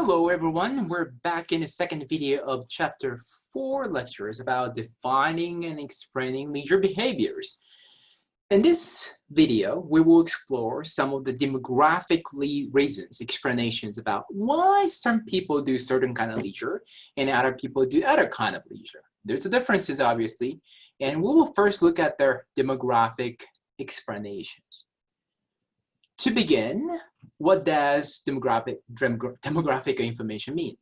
Hello everyone, we're back in the second video of chapter 4 lectures about defining and explaining leisure behaviors. In this video, we will explore some of the demographic reasons, explanations about why some people do certain kind of leisure and other people do other kind of leisure. There's a differences obviously, and we will first look at their demographic explanations. To begin, what does demographic information mean?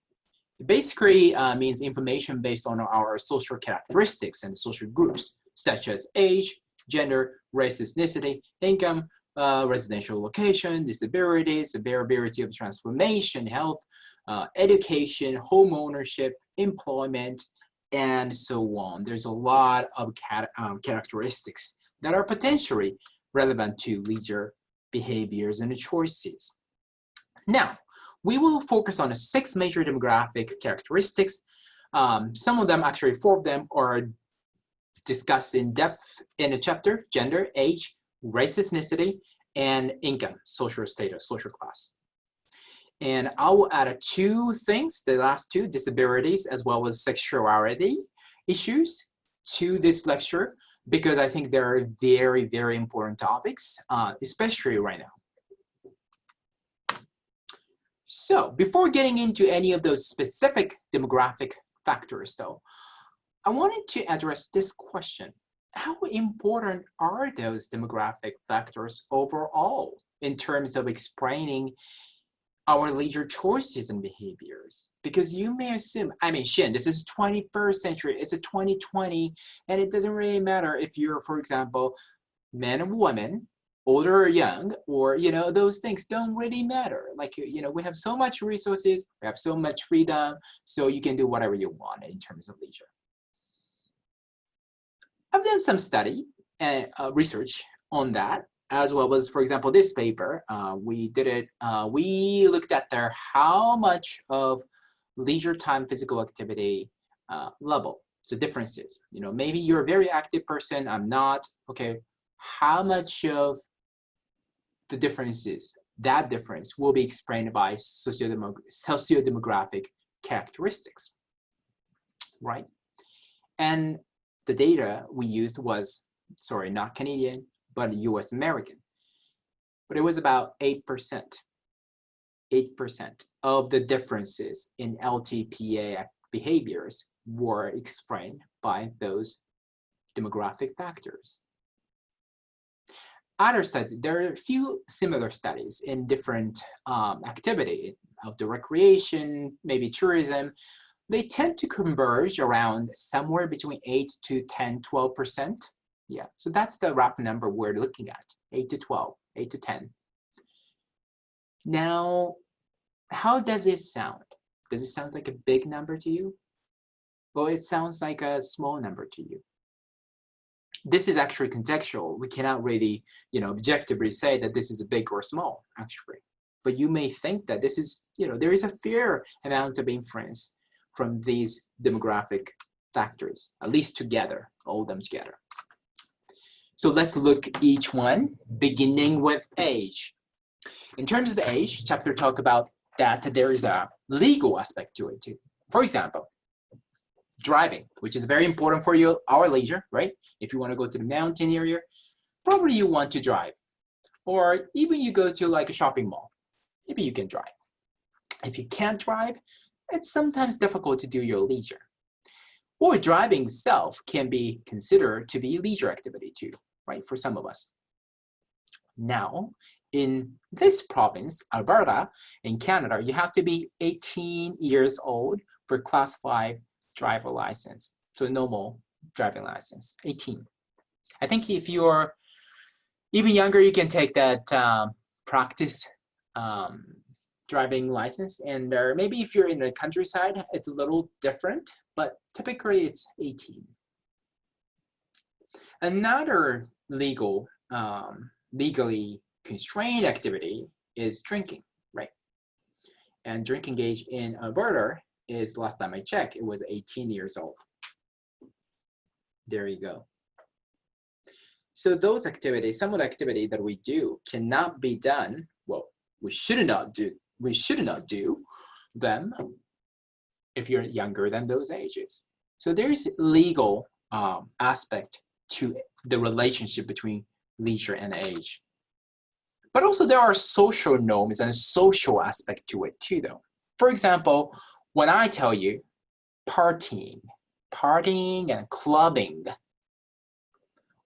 It basically means information based on our social characteristics and social groups, such as age, gender, race, ethnicity, income, residential location, disabilities, the variability of transformation, health, education, home ownership, employment, and so on. There's a lot of characteristics that are potentially relevant to leisure behaviors and choices. Now, we will focus on the 6 major demographic characteristics. Some of them, actually 4 of them, are discussed in depth in the chapter: gender, age, race, ethnicity, and income, social status, social class. And I will add 2 things, the last 2, disabilities as well as sexuality issues, to this lecture, because I think they're very, very important topics, especially right now. So before getting into any of those specific demographic factors though, I wanted to address this question. How important are those demographic factors overall in terms of explaining our leisure choices and behaviors? Because you may assume, I mean, Shin, this is 21st century, it's a 2020, and it doesn't really matter if you're, for example, man or woman, older or young, or, those things don't really matter. Like, we have so much resources, we have so much freedom, so you can do whatever you want in terms of leisure. I've done some study and research on that, as well as, for example, this paper. We looked at how much of leisure time physical activity level, so differences. Maybe you're a very active person, I'm not. Okay, how much of the differences, that difference will be explained by sociodemographic characteristics, right? And the data we used was, sorry, not Canadian, but US American. But it was about 8%. 8% of the differences in LTPA behaviors were explained by those demographic factors. Other studies, there are a few similar studies in different activity of the recreation, maybe tourism. They tend to converge around somewhere between 8 to 10, 12%. Yeah, so that's the rough number we're looking at, 8 to 12, 8 to 10. Now, how does it sound? Does it sound like a big number to you? Or it sounds like a small number to you? This is actually contextual. We cannot really, objectively say that this is a big or small, actually. But you may think that this is, there is a fair amount of influence from these demographic factors, at least together, all of them together. So let's look each one, beginning with age. In terms of the age, chapter talk about that there is a legal aspect to it too. For example, driving, which is very important for you, our leisure, right? If you want to go to the mountain area, probably you want to drive. Or even you go to like a shopping mall, maybe you can drive. If you can't drive, it's sometimes difficult to do your leisure. Or driving itself can be considered to be leisure activity too, right, for some of us. Now, in this province, Alberta, in Canada, you have to be 18 years old for Class 5 driver license, so normal driving license, 18. I think if you're even younger, you can take that practice driving license, and maybe if you're in the countryside, it's a little different, but typically it's 18. Another legally constrained activity is drinking, right? And drinking age in Alberta is, last time I checked, it was 18 years old. There you go. So those activities, some of the activity that we do cannot be done, well, we should not do them if you're younger than those ages. So there's legal aspect to the relationship between leisure and age. But also there are social norms and a social aspect to it too, though. For example, when I tell you partying and clubbing,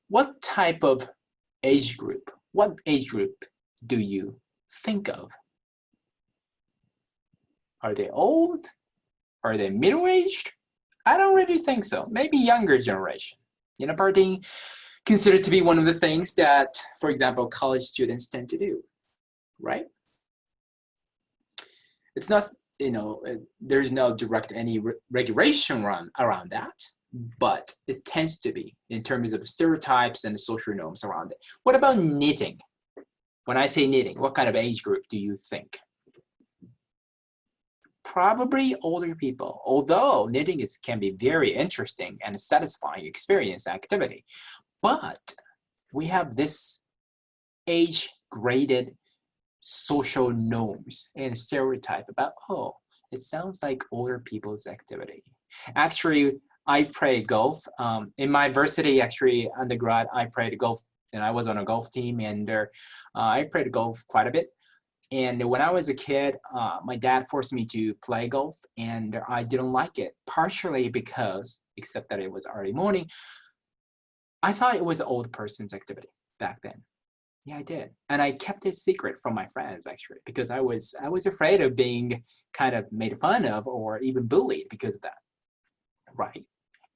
what type of age group, what age group do you think of? Are they old? Are they middle-aged? I don't really think so. Maybe younger generation. You know, partying considered to be one of the things that, for example, college students tend to do, right? It's not, you know, there's no direct any regulation around that, but it tends to be in terms of stereotypes and the social norms around it. What about knitting? When I say knitting, what kind of age group do you think? Probably older people, although knitting can be very interesting and satisfying experience activity. But we have this age-graded social norms and stereotype about, oh, it sounds like older people's activity. Actually, I play golf. In my varsity, actually, undergrad, I played golf, and I was on a golf team, and I played golf quite a bit. And when I was a kid, my dad forced me to play golf, and I didn't like it, partially because, except that it was early morning, I thought it was an old person's activity back then. Yeah, I did. And I kept it secret from my friends, actually, because I was afraid of being kind of made fun of or even bullied because of that, right?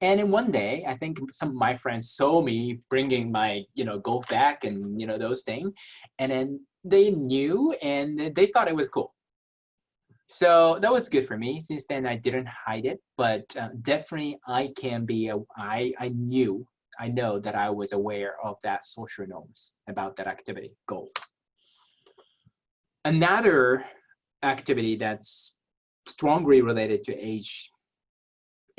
And then one day, I think some of my friends saw me bringing my, golf bag and, those things. And then they knew and they thought it was cool. So that was good for me. Since then, I didn't hide it. But definitely, I know that I was aware of that social norms about that activity, golf. Another activity that's strongly related to age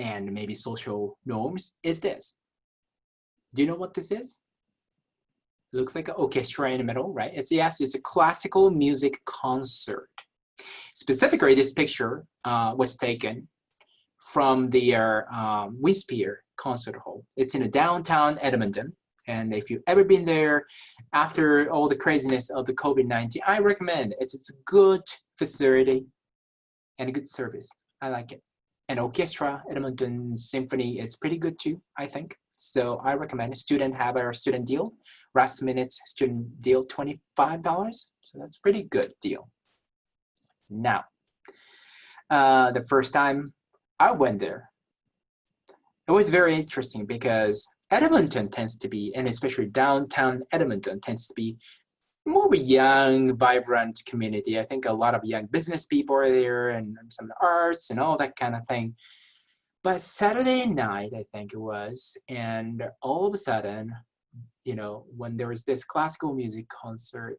and maybe social norms is this. Do you know what this is? It looks like an orchestra in the middle, right? It's a classical music concert. Specifically, this picture was taken from the Wisphere Concert Hall. It's in downtown Edmonton. And if you've ever been there after all the craziness of the COVID-19, I recommend it. It's a good facility and a good service. I like it. And orchestra, Edmonton Symphony, is pretty good too, I think. So I recommend student have a student deal. Last minute student deal, $25. So that's a pretty good deal. Now, the first time I went there, it was very interesting because Edmonton tends to be, and especially downtown Edmonton tends to be more of a young, vibrant community. I think a lot of young business people are there and some arts and all that kind of thing. But Saturday night, I think it was, and all of a sudden, when there was this classical music concert,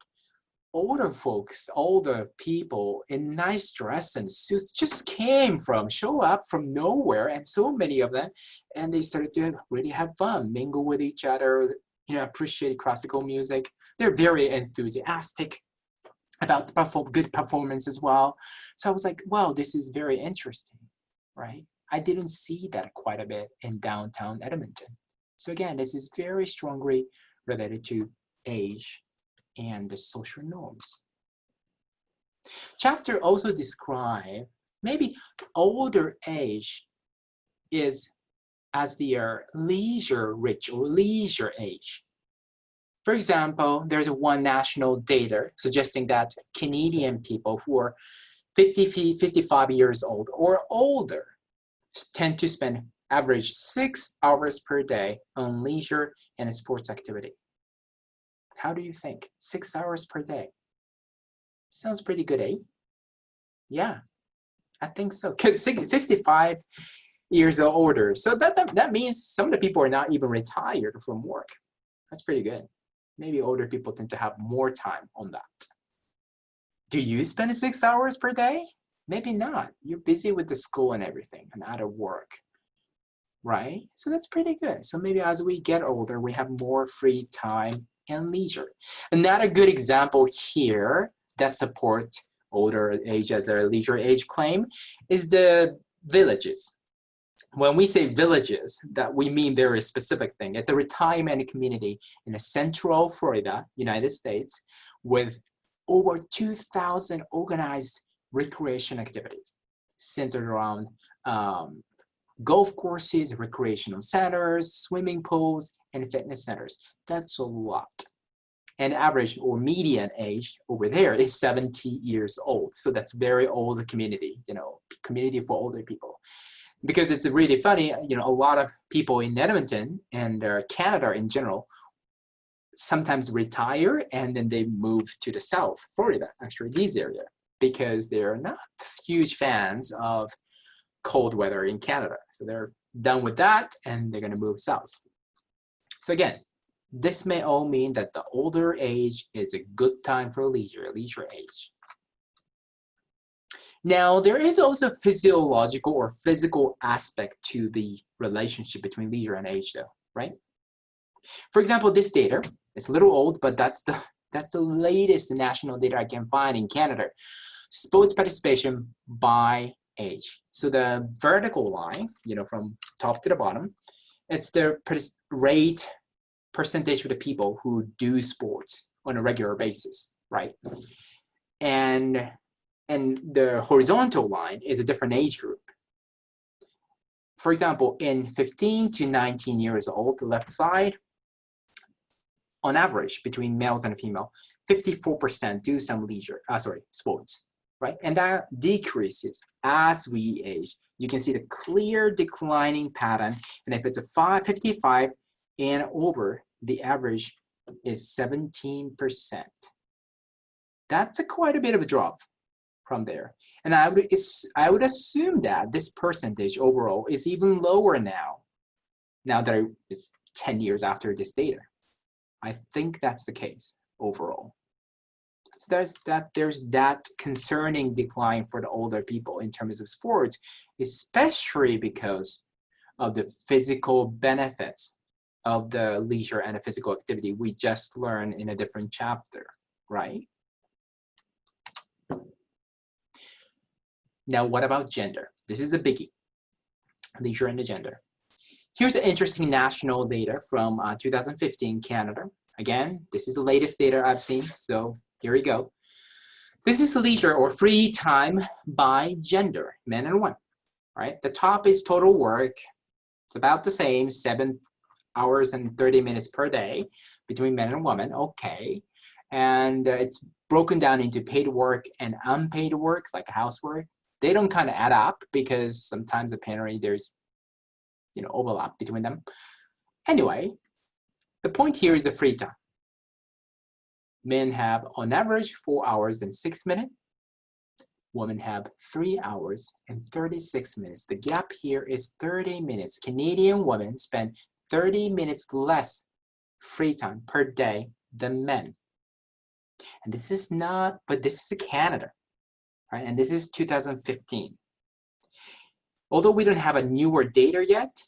older folks, older people in nice dress and suits just show up from nowhere, and so many of them, and they started to really have fun, mingle with each other, appreciate classical music. They're very enthusiastic about the good performance as well. So I was like, wow, this is very interesting, right? I didn't see that quite a bit in downtown Edmonton. So again, this is very strongly related to age and the social norms. Chapter also describe maybe older age is as the leisure rich or leisure age. For example, there's one national data suggesting that Canadian people who are 55 years old or older tend to spend average 6 hours per day on leisure and sports activity. How do you think? 6 hours per day. Sounds pretty good, eh? Yeah, I think so. Because 55 years or older. So that means some of the people are not even retired from work. That's pretty good. Maybe older people tend to have more time on that. Do you spend 6 hours per day? Maybe not. You're busy with the school and everything and out of work, right? So that's pretty good. So maybe as we get older, we have more free time and leisure. Another good example here that supports older age as a leisure age claim, is the villages. When we say villages, that we mean very specific thing. It's a retirement community in central Florida, United States, with over 2,000 organized recreation activities centered around golf courses, recreational centers, swimming pools, and fitness centers. That's a lot. And average or median age over there is 70 years old. So that's very old community, community for older people. Because it's really funny, a lot of people in Edmonton and Canada in general sometimes retire and then they move to the South Florida, actually these areas, because they're not huge fans of cold weather in Canada. So they're done with that and they're going to move south. So again, this may all mean that the older age is a good time for leisure age. Now, there is also physiological or physical aspect to the relationship between leisure and age though, right? For example, this data, it's a little old, but that's the latest national data I can find in Canada. Sports participation by age. So the vertical line, from top to the bottom, it's the rate percentage of the people who do sports on a regular basis, right? And the horizontal line is a different age group. For example, in 15 to 19 years old, the left side, on average, between males and female, 54% do some sports, right? And that decreases as we age. You can see the clear declining pattern. And if it's a 55 and over, the average is 17%. That's quite a bit of a drop from there. And I would assume that this percentage overall is even lower now that it's 10 years after this data. I think that's the case overall. So there's that concerning decline for the older people in terms of sports, especially because of the physical benefits of the leisure and the physical activity we just learned in a different chapter, right? Now, what about gender? This is a biggie, leisure and the gender. Here's an interesting national data from 2015 Canada. Again, this is the latest data I've seen, so here we go. This is leisure or free time by gender, men and women, right? The top is total work. It's about the same, 7 hours and 30 minutes per day between men and women, okay. And it's broken down into paid work and unpaid work, like housework. They don't kind of add up because sometimes apparently there's overlap between them. Anyway, the point here is the free time. Men have on average 4 hours and 6 minutes. Women have 3 hours and 36 minutes. The gap here is 30 minutes. Canadian women spend 30 minutes less free time per day than men. And this is Canada, right? And this is 2015. Although we don't have a newer data yet,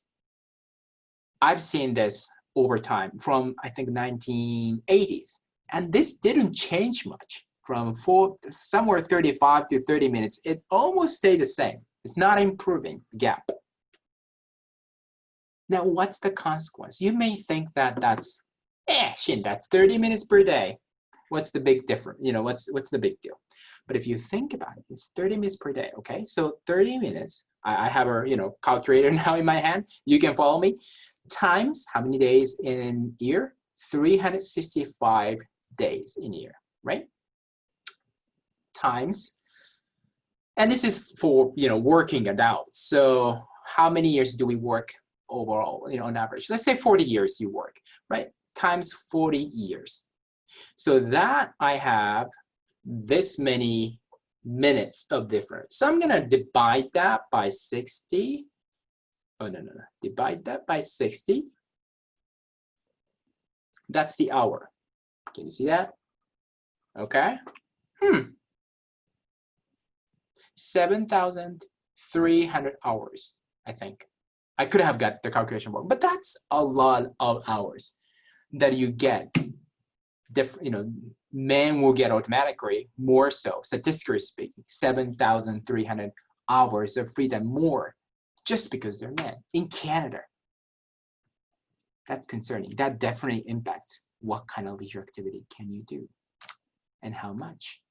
I've seen this over time from, I think, 1980s. And this didn't change much from somewhere 35 to 30 minutes. It almost stayed the same. It's not improving the gap. Now, what's the consequence? You may think that that's 30 minutes per day. What's the big difference? What's the big deal? But if you think about it, it's 30 minutes per day, okay? So 30 minutes, I have a calculator now in my hand. You can follow me. Times how many days in a year? 365 days in a year, right? Times, and this is for working adults. So how many years do we work overall? On average, let's say 40 years you work, right? Times 40 years. So that I have this many minutes of difference. So I'm gonna divide that by 60. Oh, no. Divide that by 60. That's the hour. Can you see that? Okay. 7,300 hours, I think. I could have got the calculation wrong, but that's a lot of hours that you get men will get automatically more so, statistically speaking, 7,300 hours of free time more just because they're men in Canada. That's concerning. That definitely impacts what kind of leisure activity can you do and how much.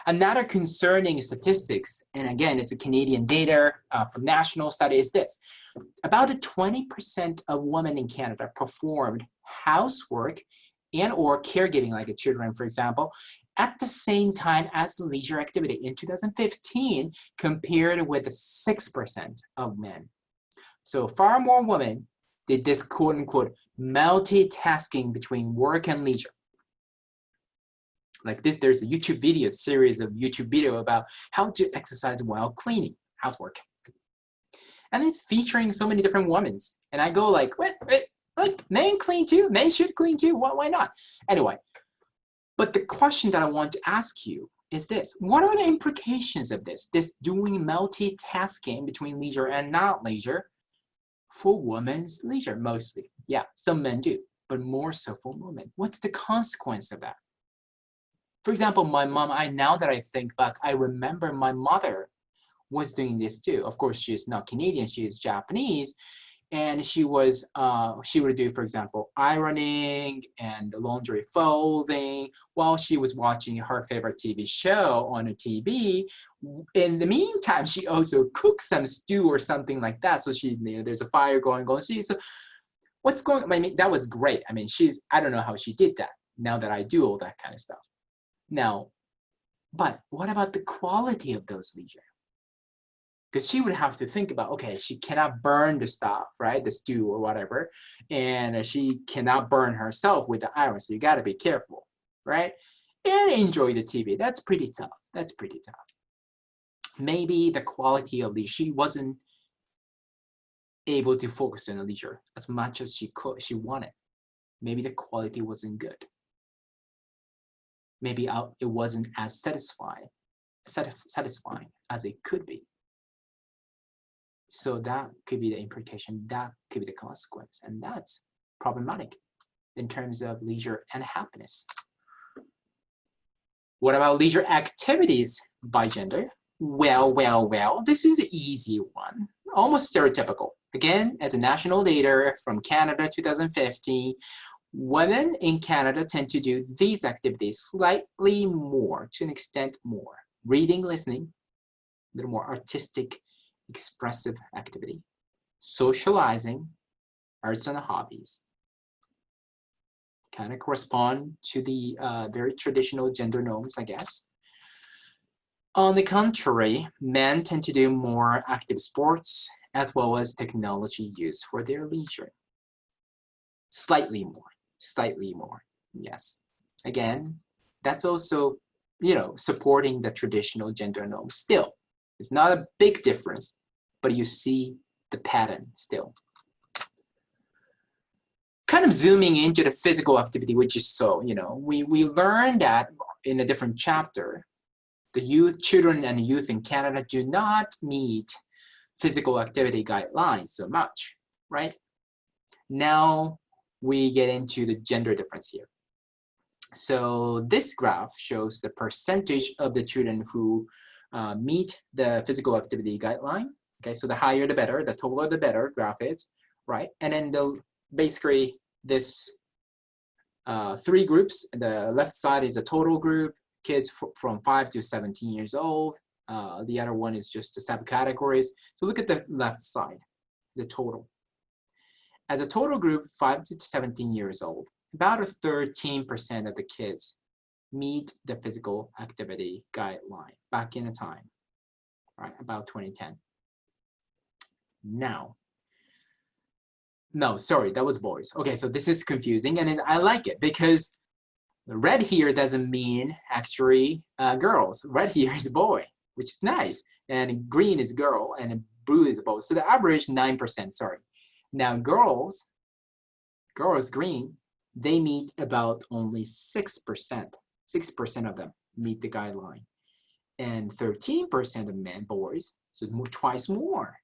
Another concerning statistics, and again, it's a Canadian data from national study, is this. About 20% of women in Canada performed housework and or caregiving, like children, for example, at the same time as the leisure activity in 2015, compared with 6% of men. So far more women did this quote-unquote multitasking between work and leisure. Like this, there's a YouTube video, series of YouTube video about how to exercise while cleaning, housework. And it's featuring so many different women. And I go like, wait, like men clean too? Men should clean too? Why not? Anyway, but the question that I want to ask you is this. What are the implications of this doing multitasking between leisure and not leisure for women's leisure mostly? Yeah, some men do, but more so for women. What's the consequence of that? For example, my mom, now that I think back, I remember my mother was doing this too. Of course, she's not Canadian, she is Japanese. And she would do, for example, ironing and laundry folding while she was watching her favorite TV show on a TV. In the meantime, she also cooked some stew or something like that. So there's a fire going on. So what's going on? I mean, that was great. I mean, I don't know how she did that now that I do all that kind of stuff. Now, but what about the quality of those leisure? Because she would have to think about, okay, she cannot burn the stuff, right? The stew or whatever. And she cannot burn herself with the iron. So you got to be careful, right? And enjoy the TV. That's pretty tough. That's pretty tough. Maybe the quality of leisure, she wasn't able to focus on the leisure as much as she wanted. Maybe the quality wasn't good. Maybe it wasn't as satisfying as it could be. So that could be the implication, that could be the consequence, and that's problematic in terms of leisure and happiness. What about leisure activities by gender? Well, this is an easy one, almost stereotypical. Again, as a national data from Canada 2015, women in Canada tend to do these activities slightly more, to an extent more. Reading, listening, a little more artistic, expressive activity. Socializing, arts and hobbies. Kind of correspond to the very traditional gender norms, I guess. On the contrary, men tend to do more active sports as well as technology use for their leisure. Slightly more, yes. Again, that's also, supporting the traditional gender norm still. It's not a big difference, but you see the pattern still. Kind of zooming into the physical activity, which is we learned that in a different chapter, the children and youth in Canada do not meet physical activity guidelines so much, right? Now we get into the gender difference here. So this graph shows the percentage of the children who meet the physical activity guideline. Okay, so the higher the better, the taller the better graph is, right? And then basically this three groups. The left side is a total group, kids from 5 to 17 years old. The other one is just the subcategories. So look at the left side, the total. As a total group, 5 to 17 years old, about 13% of the kids meet the physical activity guideline back in the time, right? About 2010. Now, no, sorry, that was boys. Okay, so this is confusing, and I like it because red here doesn't mean actually girls. Red here is boy, which is nice, and green is girl, and blue is boy. So the average 9%, sorry. Now girls green, they meet about only 6%. 6% of them meet the guideline. And 13% of men, boys, so twice more,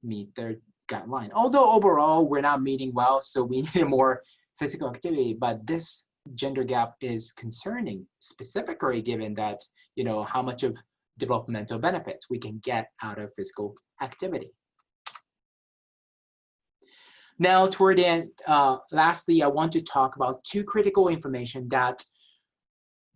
meet their guideline. Although overall we're not meeting well, so we need more physical activity, but this gender gap is concerning, specifically given that, you know, how much of developmental benefits we can get out of physical activity. Now, toward the end, lastly, I want to talk about two critical information that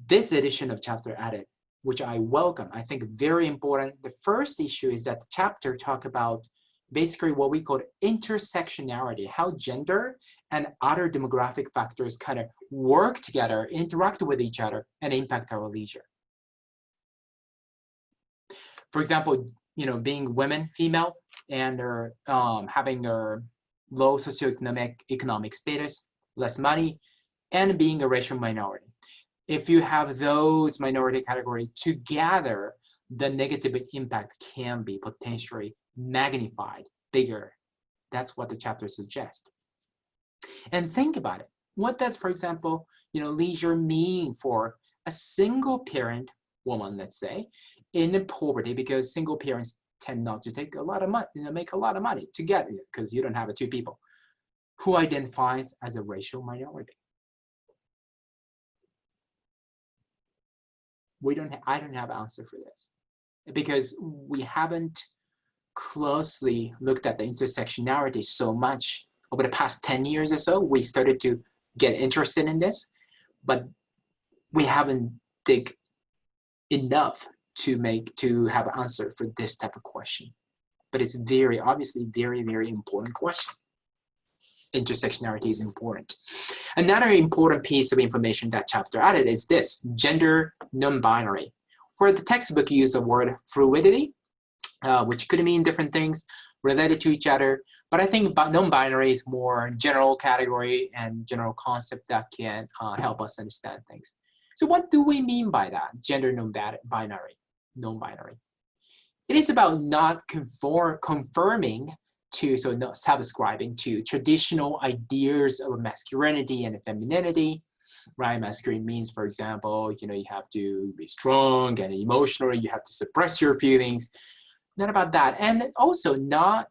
this edition of chapter added, which I welcome. I think very important. The first issue is that the chapter talk about basically what we call intersectionality, how gender and other demographic factors kind of work together, interact with each other, and impact our leisure. For example, you know, being women, female, and having a low socioeconomic status, less money, and being a racial minority. If you have those minority categories together, the negative impact can be potentially magnified, bigger. That's what the chapter suggests. And think about it. What does, for example, you know, leisure mean for a single parent woman, let's say, in poverty, because single parents tend not to take a lot of money, you know, make a lot of money to get it because you don't have two people, who identifies as a racial minority. I don't have an answer for this because we haven't closely looked at the intersectionality so much over the past 10 years or so. We started to get interested in this, but we haven't dig enough to have an answer for this type of question. But it's obviously very important question. Intersectionality is important. Another important piece of information that chapter added is this: gender non-binary. Where the textbook used the word fluidity, which could mean different things related to each other, but I think non-binary is more general category and general concept that can help us understand things. So what do we mean by that, gender non-binary? It is about not conforming to, so not subscribing to traditional ideas of masculinity and femininity, right? Masculine means, for example, you know, you have to be strong and emotional, you have to suppress your feelings. Not about that. And also not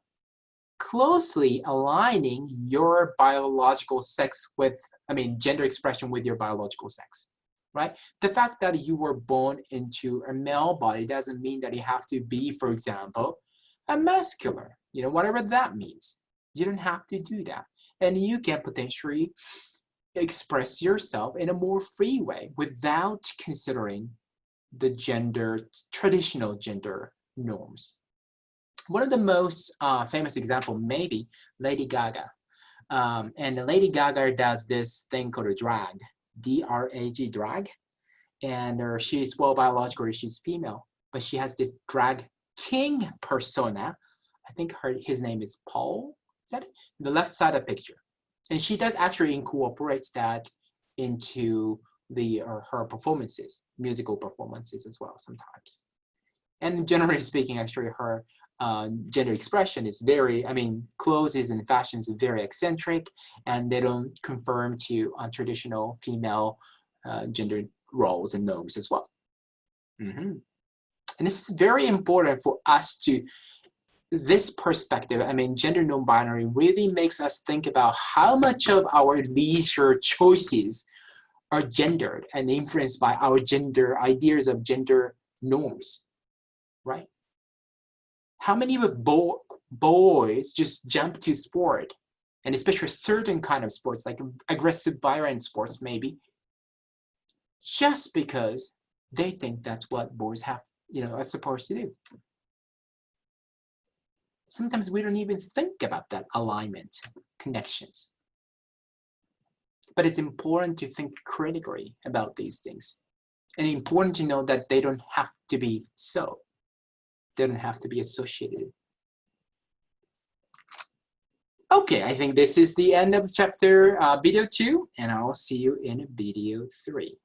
closely aligning your biological sex with, gender expression with your biological sex, right? The fact that you were born into a male body doesn't mean that you have to be, for example, a masculine, you know, whatever that means. You don't have to do that. And you can potentially express yourself in a more free way without considering the traditional gender norms. One of the most famous example, maybe Lady Gaga. And Lady Gaga does this thing called a drag, D-R-A-G, drag. And she's, well, biologically, she's female, but she has this drag king persona. I think his name is Paul, is that it? The left side of the picture. And she does actually incorporates that into her performances, musical performances as well sometimes. And generally speaking, actually her gender expression is very, clothes and fashions are very eccentric, and they don't conform to traditional female gender roles and norms as well. And this is very important for us to, this perspective, gender non-binary really makes us think about how much of our leisure choices are gendered and influenced by our gender ideas of gender norms, right? How many of boys just jump to sport, and especially certain kind of sports, like aggressive, violent sports maybe, just because they think that's what boys have, are supposed to do. Sometimes we don't even think about that alignment, connections. But it's important to think critically about these things. And important to know that they don't have to be so. They don't have to be associated. Okay, I think this is the end of chapter video 2, and I'll see you in video 3.